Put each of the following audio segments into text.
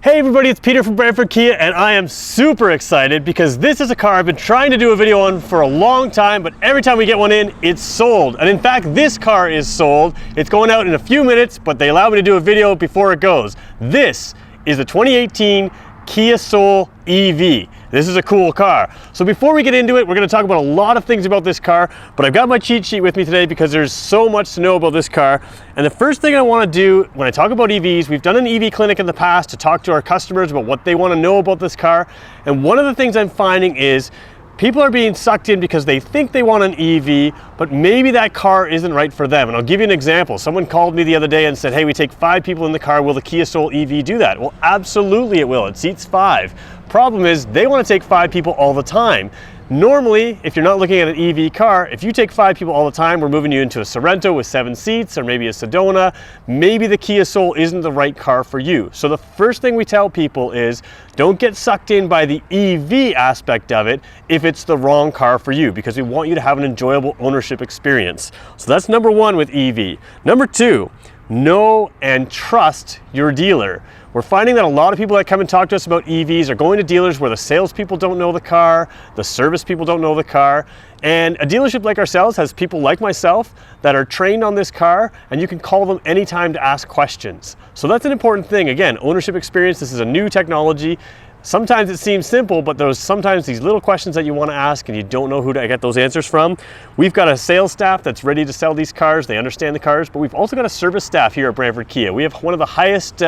Hey everybody, it's Peter from Brantford Kia, and I am super excited because this is a car I've been trying to do a video on for a long time, but every time we get one in, it's sold. And in fact, this car is sold. It's going out in a few minutes, but they allow me to do a video before it goes. This is the 2018 Kia Soul EV. This is a cool car. So before we get into it, we're going to talk about a lot of things about this car, but I've got my cheat sheet with me today because there's so much to know about this car. And the first thing I want to do when I talk about EVs, we've done an EV clinic in the past to talk to our customers about what they want to know about this car. And one of the things I'm finding is people are being sucked in because they think they want an EV, but maybe that car isn't right for them. And I'll give you an example. Someone called me the other day and said, hey, we take 5 people in the car. Will the Kia Soul EV do that? Well, absolutely it will. It seats 5. Problem is, they want to take 5 people all the time. Normally, if you're not looking at an EV car, if you take 5 people all the time, we're moving you into a Sorento with 7 seats or maybe a Sedona. Maybe the Kia Soul isn't the right car for you. So the first thing we tell people is don't get sucked in by the EV aspect of it if it's the wrong car for you, because we want you to have an enjoyable ownership experience. So that's number 1 with EV. Number 2, know and trust your dealer. We're finding that a lot of people that come and talk to us about EVs are going to dealers where the salespeople don't know the car, the service people don't know the car, and a dealership like ourselves has people like myself that are trained on this car, and you can call them anytime to ask questions. So that's an important thing. Again, ownership experience, this is a new technology. Sometimes it seems simple, but there's sometimes these little questions that you want to ask and you don't know who to get those answers from. We've got a sales staff that's ready to sell these cars. They understand the cars, but we've also got a service staff here at Brantford Kia. We have one of the highest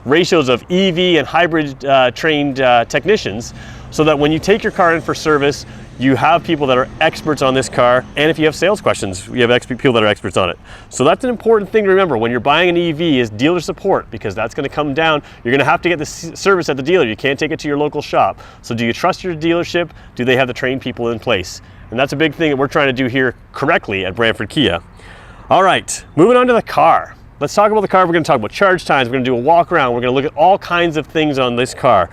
ratios of EV and hybrid trained technicians, so that when you take your car in for service, you have people that are experts on this car, and if you have sales questions, you have people that are experts on it. So that's an important thing to remember when you're buying an EV is dealer support, because that's going to come down. You're going to have to get the service at the dealer. You can't take it to your local shop. So do you trust your dealership? Do they have the trained people in place? And that's a big thing that we're trying to do here correctly at Brantford Kia. All right, moving on to the car. Let's talk about the car. We're going to talk about charge times. We're going to do a walk around. We're going to look at all kinds of things on this car.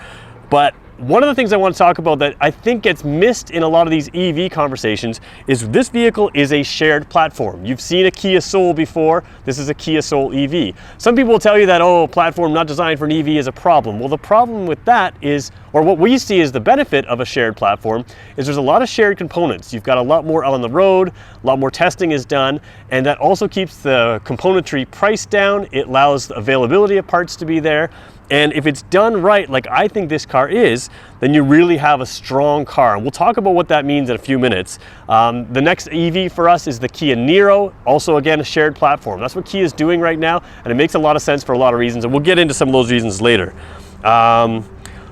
But one of the things I want to talk about that I think gets missed in a lot of these EV conversations is this vehicle is a shared platform. You've seen a Kia Soul before. This is a Kia Soul EV. Some people will tell you that, oh, platform not designed for an EV is a problem. Well, the problem with that is, or what we see is the benefit of a shared platform, is there's a lot of shared components. You've got a lot more on the road, a lot more testing is done, and that also keeps the componentry price down. It allows the availability of parts to be there. And if it's done right, like I think this car is, then you really have a strong car. And we'll talk about what that means in a few minutes. The next EV for us is the Kia Niro, also again a shared platform. That's what Kia is doing right now, and it makes a lot of sense for a lot of reasons, and we'll get into some of those reasons later.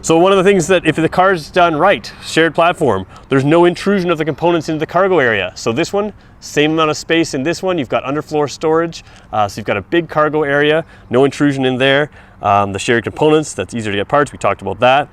So one of the things that if the car is done right, shared platform, there's no intrusion of the components into the cargo area. So this one, same amount of space in this one. You've got underfloor storage, so you've got a big cargo area, no intrusion in there. The shared components, that's easier to get parts, we talked about that.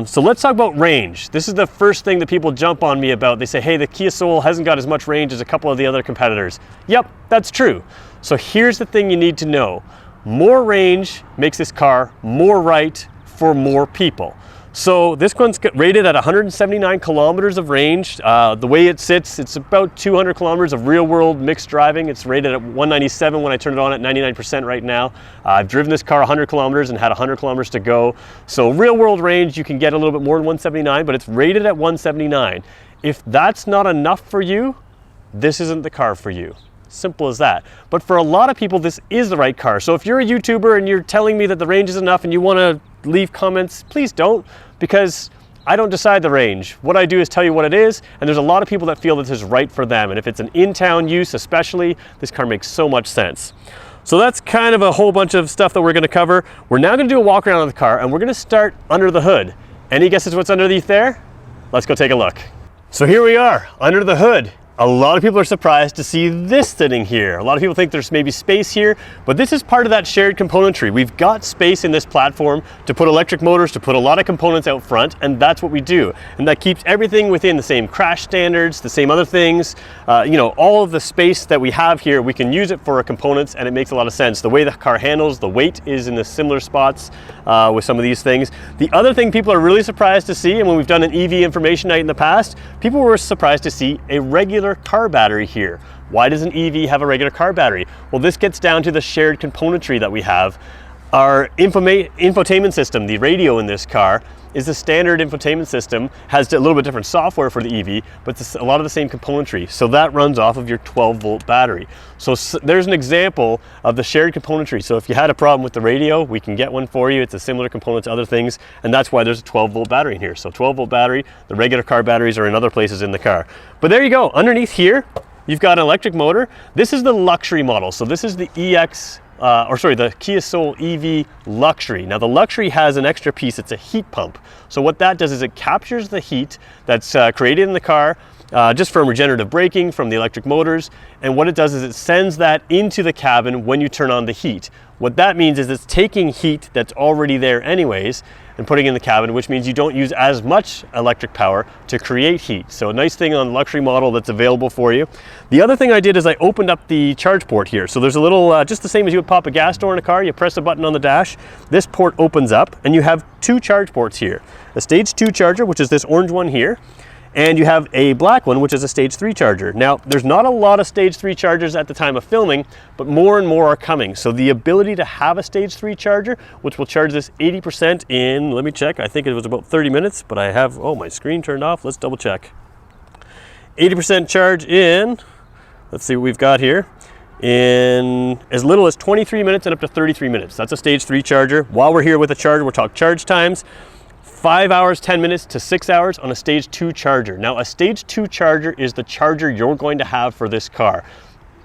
So let's talk about range. This is the first thing that people jump on me about. They say, hey, the Kia Soul hasn't got as much range as a couple of the other competitors. Yep, that's true. So here's the thing you need to know. More range makes this car more right for more people. So this one's rated at 179 kilometers of range. The way it sits, it's about 200 kilometers of real world mixed driving. It's rated at 197 when I turn it on at 99% right now. I've driven this car 100 kilometers and had 100 kilometers to go. So real world range, you can get a little bit more than 179, but it's rated at 179. If that's not enough for you, this isn't the car for you. Simple as that. But for a lot of people, this is the right car. So if you're a YouTuber and you're telling me that the range is enough and you want to leave comments, please don't, because I don't decide the range. What I do is tell you what it is, and there's a lot of people that feel that this is right for them. And if it's an in-town use especially, this car makes so much sense. So that's kind of a whole bunch of stuff that we're going to cover. We're now going to do a walk around of the car, and we're going to start under the hood. Any guesses what's underneath there? Let's go take a look. So here we are, under the hood. A lot of people are surprised to see this sitting here. A lot of people think there's maybe space here, but this is part of that shared componentry. We've got space in this platform to put electric motors, to put a lot of components out front, and that's what we do. And that keeps everything within the same crash standards, the same other things. You know, all of the space that we have here, we can use it for our components, and it makes a lot of sense. The way the car handles, the weight is in the similar spots with some of these things. The other thing people are really surprised to see, and when we've done an EV information night in the past, people were surprised to see a regular car battery here. Why does an EV have a regular car battery? Well, this gets down to the shared componentry that we have. Our infotainment system, the radio in this car, is the standard infotainment system, has a little bit different software for the EV, but it's a lot of the same componentry. So that runs off of your 12-volt battery. So there's an example of the shared componentry. So if you had a problem with the radio, we can get one for you. It's a similar component to other things, and that's why there's a 12-volt battery in here. So 12-volt battery, the regular car batteries are in other places in the car. But there you go, underneath here, you've got an electric motor. This is the luxury model. So this is the the Kia Soul EV Luxury. Now the Luxury has an extra piece, it's a heat pump. So what that does is it captures the heat that's created in the car just from regenerative braking, from the electric motors, and what it does is it sends that into the cabin when you turn on the heat. What that means is it's taking heat that's already there anyways and putting it in the cabin, which means you don't use as much electric power to create heat. So a nice thing on the luxury model that's available for you. The other thing I did is I opened up the charge port here. So there's a little, just the same as you would pop a gas door in a car, you press a button on the dash, this port opens up and you have two charge ports here. A stage 2 charger, which is this orange one here, and you have a black one, which is a stage 3 charger. Now, there's not a lot of stage 3 chargers at the time of filming, but more and more are coming. So the ability to have a stage 3 charger, which will charge this 80% in, let me check, I think it was about 30 minutes, but I have, my screen turned off. Let's double check. 80% charge in, let's see what we've got here, in as little as 23 minutes and up to 33 minutes. That's a stage 3 charger. While we're here with the charger, we'll talk charge times. 5 hours, 10 minutes to 6 hours on a stage 2 charger. Now a stage 2 charger is the charger you're going to have for this car.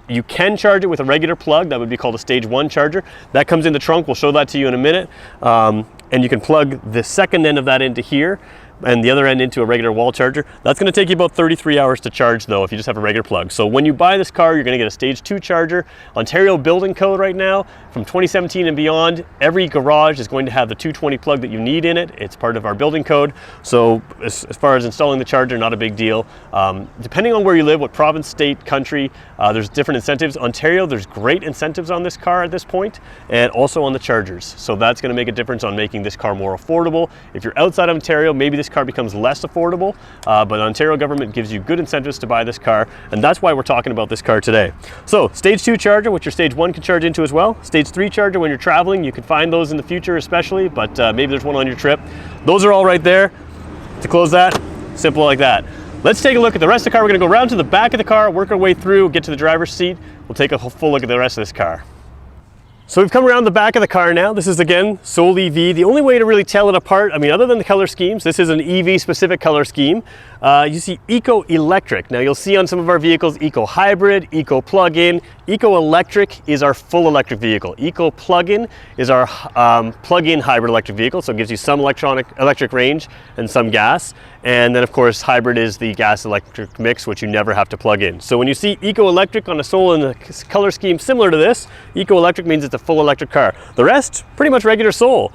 You can charge it with a regular plug, that would be called a stage 1 charger. That comes in the trunk, we'll show that to you in a minute. And you can plug the second end of that into here and the other end into a regular wall charger. That's gonna take you about 33 hours to charge though if you just have a regular plug. So when you buy this car, you're gonna get a stage 2 charger. Ontario building code right now, from 2017 and beyond, every garage is going to have the 220 plug that you need in it. It's part of our building code. So as far as installing the charger, not a big deal. Depending on where you live, what province, state, country, there's different incentives. Ontario, there's great incentives on this car at this point, and also on the chargers. So that's gonna make a difference on making this car more affordable. If you're outside of Ontario, maybe this car becomes less affordable, but Ontario government gives you good incentives to buy this car, and that's why we're talking about this car today. So stage 2 charger, which your stage 1 can charge into as well. Stage 3 charger when you're traveling, you can find those in the future especially, but maybe there's one on your trip. Those are all right there. To close that, simple like that. Let's take a look at the rest of the car. We're gonna go around to the back of the car, work our way through, get to the driver's seat. We'll take a full look at the rest of this car. So we've come around the back of the car now. This is again, Soul EV. The only way to really tell it apart, I mean, other than the color schemes, this is an EV specific color scheme. You see Eco Electric. Now you'll see on some of our vehicles, Eco Hybrid, Eco Plug-in. Eco Electric is our full electric vehicle. Eco Plug-in is our plug-in hybrid electric vehicle. So it gives you some electric range and some gas. And then of course, hybrid is the gas electric mix, which you never have to plug in. So when you see Eco Electric on a Soul in a color scheme similar to this, Eco Electric means it's a full electric car. The rest, pretty much regular Soul.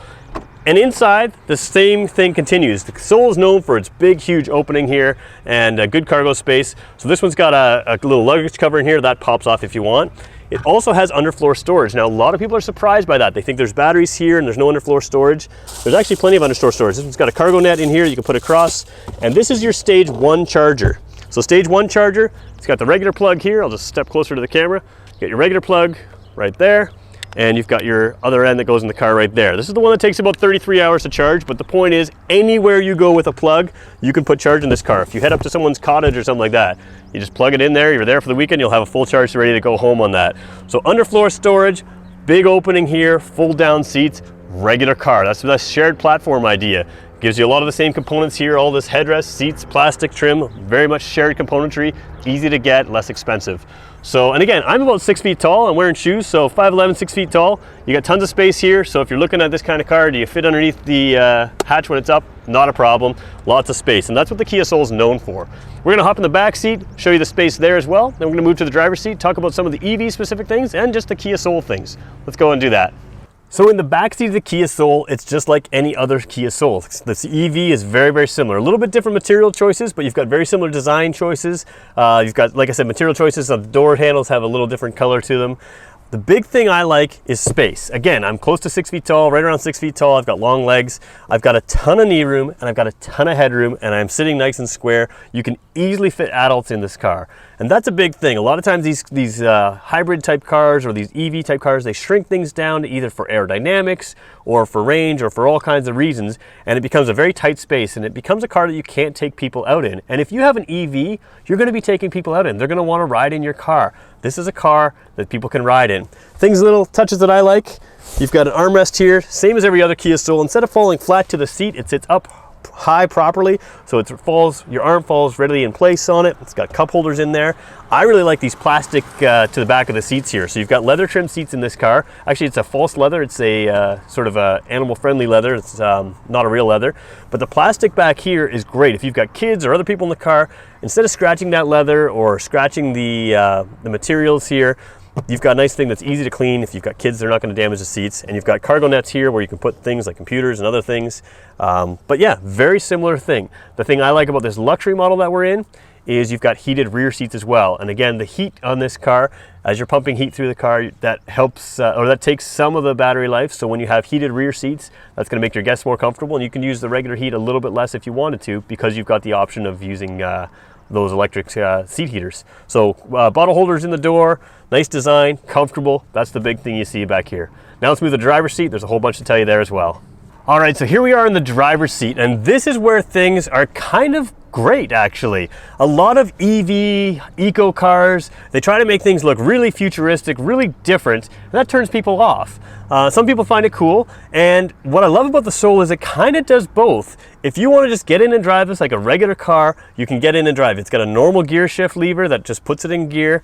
And inside, the same thing continues. The Soul is known for its big, huge opening here and a good cargo space. So this one's got a little luggage cover in here that pops off if you want. It also has underfloor storage. Now, a lot of people are surprised by that. They think there's batteries here and there's no underfloor storage. There's actually plenty of underfloor storage. This one's got a cargo net in here you can put across. And this is your stage 1 charger. So stage 1 charger, it's got the regular plug here. I'll just step closer to the camera. You get your regular plug right there. And you've got your other end that goes in the car right there. This is the one that takes about 33 hours to charge, but the point is, anywhere you go with a plug, you can put charge in this car. If you head up to someone's cottage or something like that, you just plug it in there, you're there for the weekend, you'll have a full charge ready to go home on that. So underfloor storage, big opening here, fold down seats, regular car. That's the shared platform idea. Gives you a lot of the same components here, all this headrest, seats, plastic trim, very much shared componentry, easy to get, less expensive. So, and again, I'm about 6 feet tall, I'm wearing shoes, so 5'11", 6 feet tall. You got tons of space here, so if you're looking at this kind of car, do you fit underneath the hatch when it's up? Not a problem, lots of space, and that's what the Kia Soul is known for. We're gonna hop in the back seat, show you the space there as well, then we're gonna move to the driver's seat, talk about some of the EV specific things and just the Kia Soul things. Let's go and do that. So in the backseat of the Kia Soul, it's just like any other Kia Soul. This EV is very, very similar. A little bit different material choices, but you've got very similar design choices. You've got, like I said, material choices. The door handles have a little different color to them. The big thing I like is space. Again, I'm close to 6 feet tall, right around 6 feet tall. I've got long legs. I've got a ton of knee room and I've got a ton of headroom and I'm sitting nice and square. You can easily fit adults in this car. And that's a big thing. A lot of times these hybrid type cars or these EV type cars, they shrink things down to either for aerodynamics or for range or for all kinds of reasons, and it becomes a very tight space, and it becomes a car that you can't take people out in. And if you have an EV, you're going to be taking people out in. They're going to want to ride in your car. This is a car that people can ride in. Little touches that I like. You've got an armrest here, same as every other Kia Soul. Instead of falling flat to the seat, it sits up high properly, so your arm falls readily in place on it. It's got cup holders in there. I really like these plastic to the back of the seats here. So you've got leather trim seats in this car. Actually, it's a false leather. It's a sort of a animal friendly leather. It's not a real leather, but the plastic back here is great. If you've got kids or other people in the car, instead of scratching that leather or scratching the materials here, you've got a nice thing that's easy to clean. If you've got kids, they're not going to damage the seats. And you've got cargo nets here where you can put things like computers and other things. But yeah, very similar thing. The thing I like about this luxury model that we're in is you've got heated rear seats as well. And again, the heat on this car, as you're pumping heat through the car, that helps, or that takes some of the battery life. So when you have heated rear seats, that's going to make your guests more comfortable. And you can use the regular heat a little bit less if you wanted to, because you've got the option of using those electric seat heaters. So bottle holders in the door, nice design, comfortable. That's the big thing you see back here. Now let's move to the driver's seat. There's a whole bunch to tell you there as well. All right, so here we are in the driver's seat, and this is where things are kind of great, actually. A lot of EV, eco cars, they try to make things look really futuristic, really different, and that turns people off. Some people find it cool, and what I love about the Soul is it kind of does both. If you want to just get in and drive this like a regular car, you can get in and drive. It's got a normal gear shift lever that just puts it in gear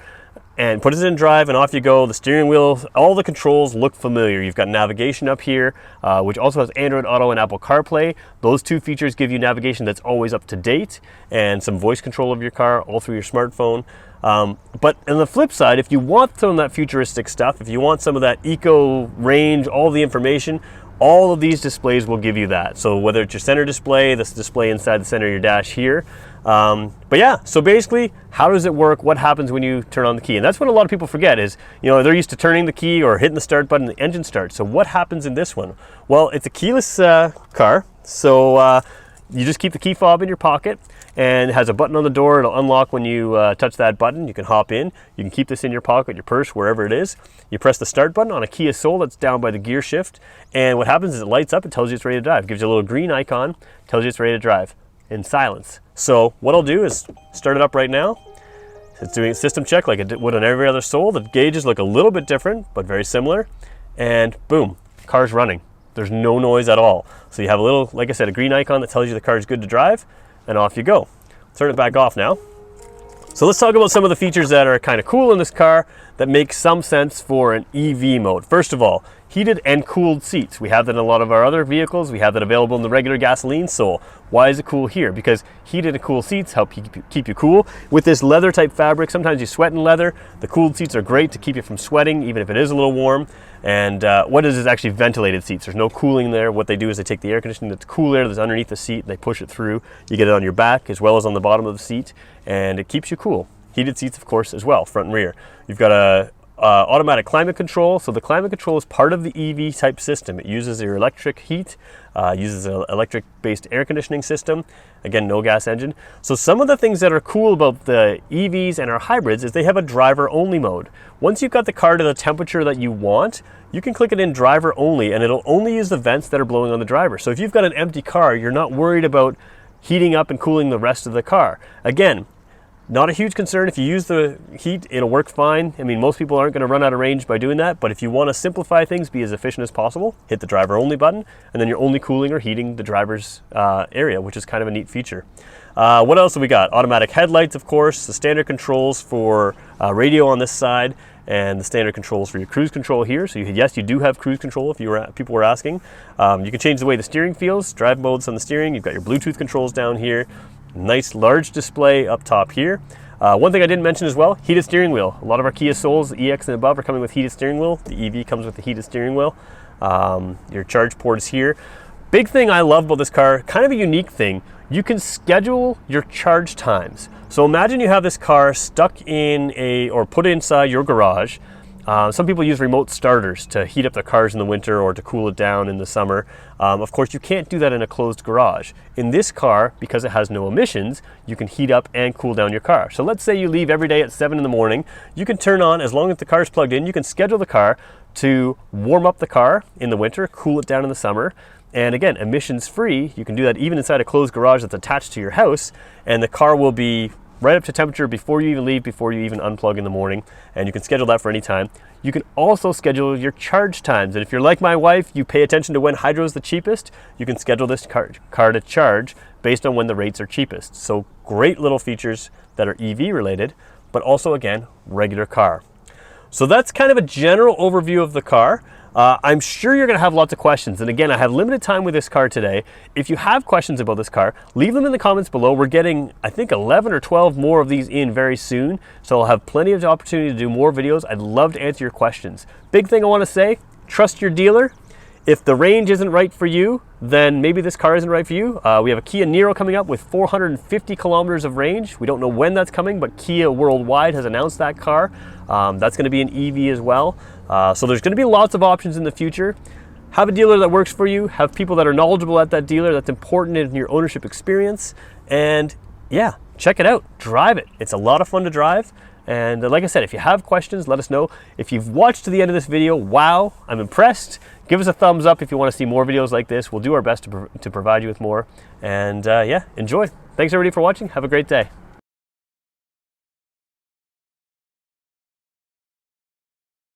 and puts it in drive, and off you go. The steering wheel, all the controls look familiar. You've got navigation up here, which also has Android Auto and Apple CarPlay. Those two features give you navigation that's always up to date, and some voice control of your car all through your smartphone. But on the flip side, if you want some of that futuristic stuff, if you want some of that eco range, all the information, all of these displays will give you that. So whether it's your center display, this display inside the center of your dash here. But yeah, so basically, how does it work? What happens when you turn on the key? And that's what a lot of people forget is, they're used to turning the key or hitting the start button, the engine starts. So what happens in this one? Well, it's a keyless car. So you just keep the key fob in your pocket, and it has a button on the door. It'll unlock when you touch that button. You can hop in. You can keep this in your pocket, your purse, wherever it is. You press the start button on a Kia Soul that's down by the gear shift, and what happens is it lights up. It tells you it's ready to drive. It gives you a little green icon, tells you it's ready to drive in silence. So what I'll do is start it up right now. It's doing a system check like it would on every other Soul. The gauges look a little bit different, but very similar. And boom, car's running. There's no noise at all. So you have a little, like I said, a green icon that tells you the car is good to drive, and off you go. Turn it back off now. So let's talk about some of the features that are kind of cool in this car that make some sense for an EV mode. First of all, heated and cooled seats. We have that in a lot of our other vehicles. We have that available in the regular gasoline Soul. Why is it cool here? Because heated and cool seats help keep you cool. With this leather type fabric, sometimes you sweat in leather. The cooled seats are great to keep you from sweating, even if it is a little warm. And what is actually ventilated seats. There's no cooling there. What they do is they take the air conditioning, that's cool air that's underneath the seat, and they push it through. You get it on your back as well as on the bottom of the seat, and it keeps you cool. Heated seats, of course, as well, front and rear. You've got a automatic climate control. So the climate control is part of the EV type system. It uses your electric heat, uses an electric based air conditioning system. Again, no gas engine. So some of the things that are cool about the EVs and our hybrids is they have a driver only mode. Once you've got the car to the temperature that you want, you can click it in driver only, and it'll only use the vents that are blowing on the driver. So if you've got an empty car, you're not worried about heating up and cooling the rest of the car. Again, not a huge concern. If you use the heat, it'll work fine. I mean, most people aren't going to run out of range by doing that, but if you want to simplify things, be as efficient as possible, hit the driver only button, and then you're only cooling or heating the driver's area, which is kind of a neat feature. What else have we got? Automatic headlights, of course, the standard controls for radio on this side, and the standard controls for your cruise control here. So yes, you do have cruise control if people were asking. You can change the way the steering feels, drive modes on the steering. You've got your Bluetooth controls down here. Nice large display up top here. One thing I didn't mention as well, heated steering wheel. A lot of our Kia Souls, the EX and above, are coming with heated steering wheel. The EV comes with the heated steering wheel. Your charge port is here. Big thing I love about this car, kind of a unique thing, you can schedule your charge times. So imagine you have this car stuck in or put inside your garage. Some people use remote starters to heat up their cars in the winter or to cool it down in the summer. Of course, you can't do that in a closed garage. In this car, because it has no emissions, you can heat up and cool down your car. So let's say you leave every day at 7 in the morning. You can turn on, as long as the car is plugged in, you can schedule the car to warm up the car in the winter, cool it down in the summer. And again, emissions free. You can do that even inside a closed garage that's attached to your house, and the car will be right up to temperature before you even leave, before you even unplug in the morning, and you can schedule that for any time. You can also schedule your charge times, and if you're like my wife, you pay attention to when hydro is the cheapest, you can schedule this car to charge based on when the rates are cheapest. So great little features that are EV related, but also again, regular car. So that's kind of a general overview of the car. I'm sure you're gonna have lots of questions. And again, I have limited time with this car today. If you have questions about this car, leave them in the comments below. We're getting, I think, 11 or 12 more of these in very soon. So I'll have plenty of opportunity to do more videos. I'd love to answer your questions. Big thing I wanna say, trust your dealer. If the range isn't right for you, then maybe this car isn't right for you. We have a Kia Niro coming up with 450 kilometers of range. We don't know when that's coming, but Kia worldwide has announced that car. That's gonna be an EV as well. So there's gonna be lots of options in the future. Have a dealer that works for you, have people that are knowledgeable at that dealer. That's important in your ownership experience. And yeah, check it out, drive it. It's a lot of fun to drive. And like I said, if you have questions, let us know. If you've watched to the end of this video, wow, I'm impressed. Give us a thumbs up if you want to see more videos like this. We'll do our best to provide you with more. And yeah, enjoy. Thanks everybody for watching. Have a great day.